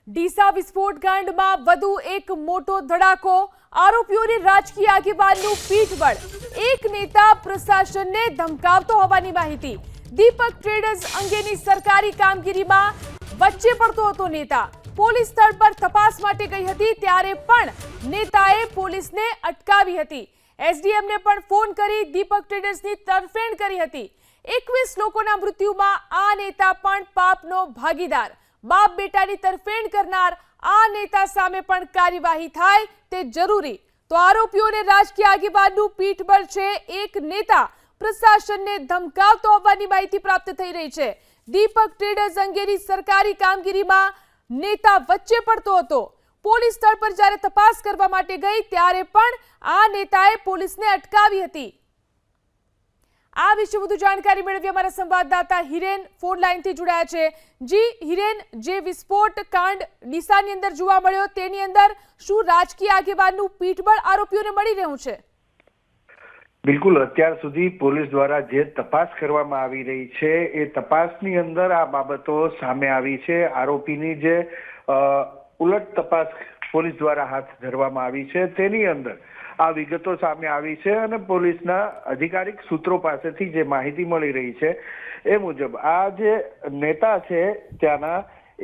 ડીસા વિસ્ફોટ કાંડમાં વધુ એક મોટો ધડાકો, આરોપીઓની રાજકીય આગેવાનનું પીઠબળ, એક નેતા પ્રશાસનને ધમકાવતો હોવાની માહિતી, દીપક ટ્રેડર્સ અંગેની સરકારી કામગીરીમાં વચ્ચે પડતો હતો નેતા, પોલીસ સ્થળ પર તપાસ માટે ગઈ હતી ત્યારે પણ નેતાએ પોલીસને અટકાવી હતી, એસડીએમને પણ ફોન કરી દીપક ટ્રેડર્સની તરફેણ કરી હતી, 21 લોકોના મૃત્યુમાં આ નેતા પણ પાપનો ભાગીદાર, બાપ બેટાની તરફેણ કરનાર આ નેતા સામે પણ કાર્યવાહી થાય તે જરૂરી। તો આરોપીઓને રાજકીય આગેવાનનું પીઠબળ છે, એક નેતા પ્રશાસનને ધમકાવતો હોવાની માહિતી પ્રાપ્ત થઈ રહી છે। દીપક ટ્રેડર્સ અંગેની સરકારી કામગીરીમાં નેતા વચ્ચે પડતો હતો, પોલીસ સ્થળ પર જ્યારે તપાસ કરવા માટે ગઈ ત્યારે પણ આ નેતાએ પોલીસને અટકાવી હતી। આ વિશે વધુ જાણકારી મેળવી અમારા સંવાદદાતા હિરેન ફોન લાઈનથી જોડાયા છે। જી હિરેન, જે વિસ્ફોટ કાંડ ડીસાની અંદર જોવા મળ્યો તેની અંદર શું રાજકીય આગેવાનનું પીઠબળ આરોપીઓને મળી રહ્યું છે? બિલકુલ, અત્યાર સુધી પોલીસ દ્વારા જે તપાસ કરવામાં આવી રહી છે એ તપાસની અંદર આ બાબતો સામે આવી છે। આરોપીની જે ઉલટ તપાસ પોલીસ દ્વારા હાથ ધરવામાં આવી છે તેની અંદર આ વિગતો સામે આવી છે અને પોલીસના અધિકારિક સૂત્રો પાસેથી જે માહિતી મળી રહી છે એ મુજબ આ જે નેતા છે ત્યાંના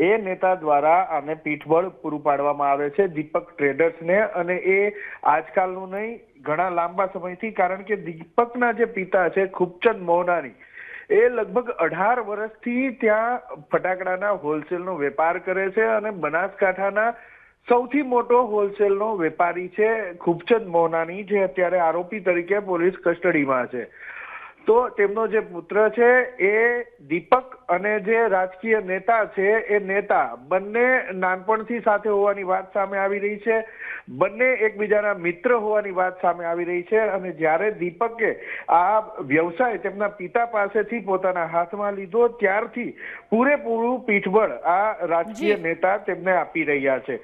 એ નેતા દ્વારા આને પીઠબળ પૂરું પાડવામાં આવે છે દીપક ટ્રેડર્સને, અને એ આજકાલનું નહીં ઘણા લાંબા સમયથી, કારણ કે દીપકના જે પિતા છે ખૂબચંદ મોહનાની, એ લગભગ 18 વર્ષથી ત્યાં ફટાકડાના હોલસેલનો વેપાર કરે છે અને બનાસકાંઠાના સૌથી મોટો હોલસેલનો વેપારી છે ખૂબચંદ મોહનાની, જે અત્યારે આરોપી તરીકે પોલીસ કસ્ટડીમાં છે। તો તેમનો જે પુત્ર છે એ દીપક અને જે રાજકીય નેતા છે એ નેતા બંને નાનપણથી સાથે હોવાની વાત સામે આવી રહી છે, બંને એકબીજાના મિત્ર હોવાની વાત સામે આવી રહી છે, અને જ્યારે દીપકે આ વ્યવસાય તેમના પિતા પાસેથી પોતાના હાથમાં લીધો ત્યારથી પૂરેપૂરું પીઠબળ આ રાજકીય નેતા તેમને આપી રહ્યા છે।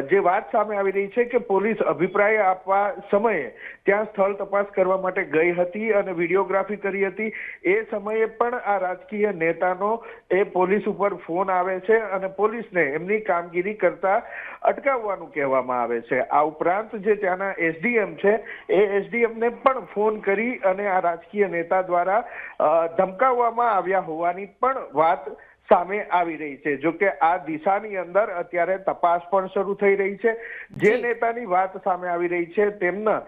જે વાત સામે આવી રહી છે કે પોલીસ અભિપ્રાય આપવા સમયે ત્યાં સ્થળ તપાસ કરવા માટે ગઈ હતી અને વિડીયોગ્રાફી કરી હતી, એ સમયે પણ આ રાજકીય નેતાનો એ પોલીસ ઉપર ફોન આવે છે અને પોલીસને એમની કામગીરી કરતા અટકાવવાનું કહેવામાં આવે છે। આ ઉપરાંત જે ત્યાંના એસડીએમ છે એ એસડીએમને પણ ફોન કરી અને આ રાજકીય નેતા દ્વારા ધમકાવવામાં આવ્યા હોવાની પણ વાત સામે આવી રહી છે। જો કે આ દિશાની અંદર અત્યારે તપાસ પણ શરૂ થઈ રહી છે। જે નેતાની વાત સામે આવી રહી છે તેમના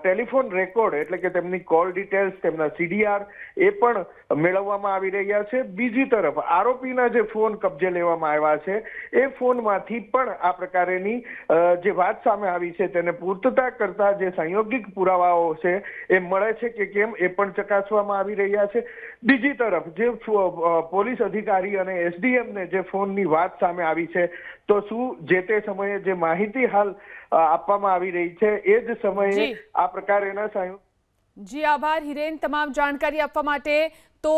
ટેલિફોન રેકોર્ડ, એટલે કે તેમની કોલ ડિટેલ્સ, તેમના સીડીઆર એ પણ મેળવવામાં આવી રહ્યા છે। બીજી તરફ આરોપીના જે ફોન કબજે લેવામાં આવ્યા છે એ ફોનમાંથી પણ આ પ્રકારેની જે વાત સામે આવી છે તેને પૂર્તતા કરતા જે સંયોગિક પુરાવાઓ છે એ મળે છે કે કેમ એ પણ ચકાસવામાં આવી રહ્યા છે। બીજી તરફ જે પોલીસ અધિકારી અને એસડીએમ ને જે ફોનની વાત સામે આવી છે, તો શું જે તે સમયે જે માહિતી હાલ આપવામાં આવી રહી છે એ જ સમયે આ પ્રકારેના સંયોગ। જી આભાર હિરેન, તમામ જાણકારી આપવા માટે। તો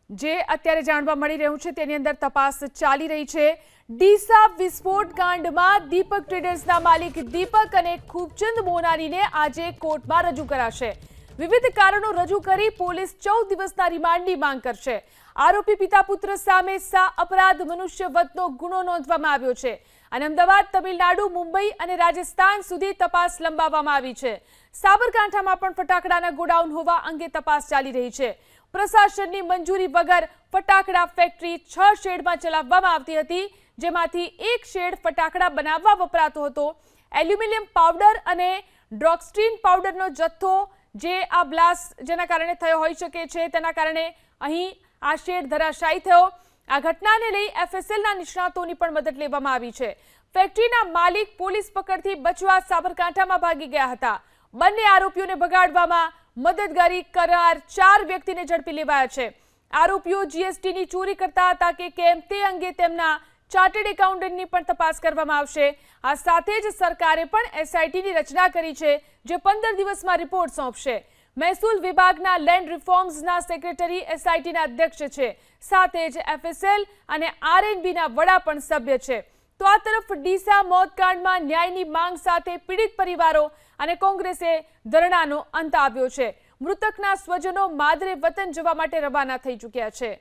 જે અત્યારે જાણવા મળી રહ્યું છે તેની અંદર તપાસ ચાલી રહી છે। ડીસા વિસ્ફોટ કાંડમાં દીપક ટ્રેડર્સના માલિક દીપક અને ખૂબચંદ મોહનાનીને આજે કોર્ટમાં રજૂ કરાશે। વિવિધ કારણો રજૂ કરી પોલીસ 14 દિવસના રિમાન્ડની માંગ કરશે। આરોપી પિતા પુત્ર સામે અપરાધ મનુષ્યવધનો ગુનો નોંધવામાં આવ્યો છે અને અમદાવાદ, તમિલનાડુ, મુંબઈ અને રાજસ્થાન સુધી તપાસ લંબાવવામાં આવી છે। સાબરકાંઠામાં પણ ફટાકડાના ગોડાઉન હોવા અંગે તપાસ ચાલી રહી છે। પ્રશાસનની મંજૂરી વગર ફટાકડા ફેક્ટરી 6 શેડમાં ચલાવવામાં આવતી હતી, જેમાંથી એક શેડ ફટાકડા બનાવવા વપરાતો હતો। એલ્યુમિનિયમ પાવડર અને ડ્રોક્સ્ટ્રીન પાવડરનો જથ્થો જે આ બ્લાસ્ટ જેના કારણે થયો હોઈ શકે છે, તેના કારણે અહીં આ શેડ ધરાશાયી થયો। આ ઘટનાને લઈ એફએસએલના નિષ્ણાતોની પણ મદદ લેવામાં આવી છે। ફેક્ટરીના માલિક પોલીસ પકડથી બચવા સાબરકાંઠામાં ભાગી ગયા હતા। બંને આરોપીઓને ભગાડવામાં મદદગારી કરનાર 4 વ્યક્તિને ઝડપી લેવાયા છે। આરોપીઓ જીએસટીની ચોરી કરતા હતા કે કેમ તે અંગે તેમના ચાર્ટર્ડ એકાઉન્ટન્ટની પણ તપાસ કરવામાં આવશે। આ સાથે જ સરકારે પણ એસઆઈટીની રચના કરી છે, જે 15 દિવસમાં રિપોર્ટ સોંપશે। મહેસૂલ વિભાગના લેન્ડ રિફોર્મ્સના સેક્રેટરી એસઆઈટીના અધ્યક્ષ છે, સાથે જ એફએસએલ અને આરએનબીના વડા પણ સભ્ય છે। તો આ તરફ ડીસા મોતકાંડમાં ન્યાયની માંગ સાથે પીડિત પરિવારો અને કોંગ્રેસે ધરણાનો અંત આવ્યો છે। મૃતકના સ્વજનો માદરે વતન જવા માટે રવાના થઈ ચૂક્યા છે।